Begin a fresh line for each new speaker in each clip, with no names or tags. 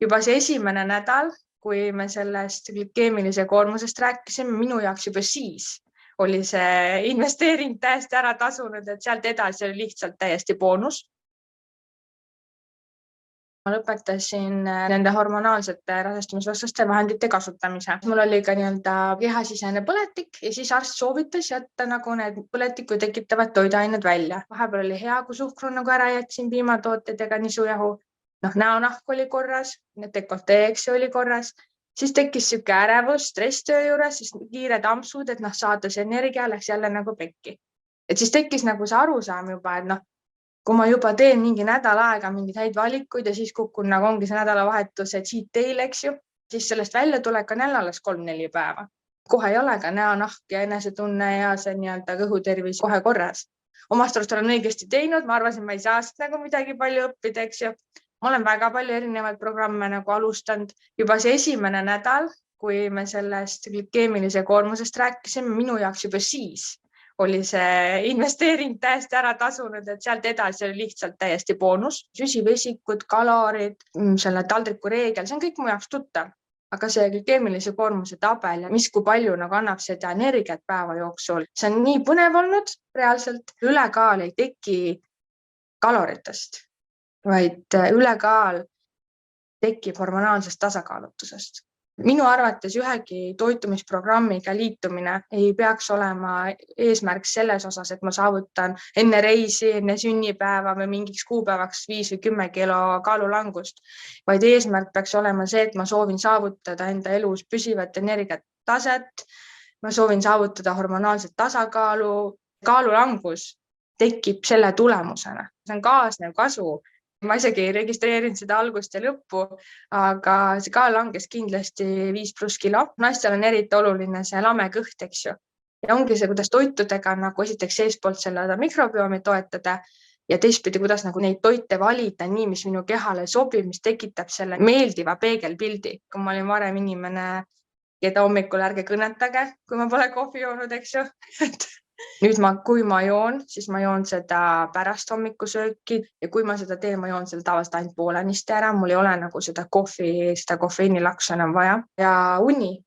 juba see esimene nädal, kui me sellest glükeemilise koormusest rääkisime, minu jaoks juba siis oli see investeering täiesti ära tasunud, et sealt edasi oli lihtsalt täiesti boonus. Ma lõpetasin nende hormonaalsete rasestumisvastaste vahendite kasutamise. Mul oli ka kehasisene põletik ja siis arst soovitas jätta need põletikku tekitavad toiduained välja. Vahepeal oli hea, kui suhkru ära jätsin, piimatooted ega nisujahu. Näonahk oli korras, dekolteeks oli korras. Siis tekkis siuke ärevus, stress töö juures, siis kiired ampsud, et saada see energia läks jälle pekki. Et siis tekkis see arusaam juba, et kui ma juba teen mingi nädal aega mingeid häid valikuid ja siis kukun ongi see nädalavahetus, et cheat day, eks ju, siis sellest välja tulek on jälle alles 3-4 päeva. Kohe ei ole ka näonahk ja enesetunne ja see kõhutervis kohe korras. Omast arust olen õigesti teinud, ma arvasin, ma ei saa midagi palju õppida, eks ju. Ma olen väga palju erinevaid programme alustanud. Juba see esimene nädal, kui me sellest glükeemilise koormusest rääkisime, minu jaoks juba siis oli see investeering täiesti ära tasunud, et sealt edasi oli lihtsalt täiesti boonus. Süsivesikud, kalorid, selle taldriku reegel, see on kõik mu jaoks tuttav. Aga see glükeemilise koormuse tabel ja kui palju annab seda energiat päeva jooksul, see on nii põnev olnud reaalselt. Ülekaal ei teki kaloritest, vaid ülekaal tekib hormonaalsest tasakaalutusest. Minu arvates ühegi toitumisprogrammiga liitumine ei peaks olema eesmärk selles osas, et ma saavutan enne reisi, enne sünnipäeva või mingiks kuupäevaks 5 või 10 kilo kaalulangust, vaid eesmärk peaks olema see, et ma soovin saavutada enda elus püsivat energiataset, ma soovin saavutada hormonaalset tasakaalu, kaalulangus tekib selle tulemusena. See on kaasnev kasu. Ma isegi ei registreerinud seda algust ja lõppu, aga see kaal langes kindlasti 5+ kilo. Naistel on eriti oluline see lame kõht, eks ju. Ja ongi see, kuidas toitudega esiteks seespoolt selle mikrobiomi toetada ja teistpidi, kuidas neid toite valida nii, mis minu kehale sobib, mis tekitab selle meeldiva peegelpildi. Kui ma olin varem inimene, keda hommikul ärge kõnetage, kui ma pole kohvi joonud, eks ju. Nüüd kui ma joon, siis ma joon seda pärast hommikusööki ja kui ma seda teen, ma joon seda tavaliselt ainult poolenisti ära. Mul ei ole seda kofeiinilaksu enam vaja. Ja uni,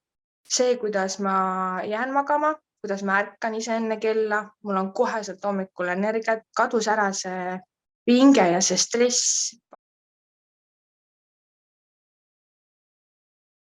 see, kuidas ma jään magama, kuidas ma ärkan ise enne kella, mul on koheselt hommikul energiat, kadus ära see pinge ja see stress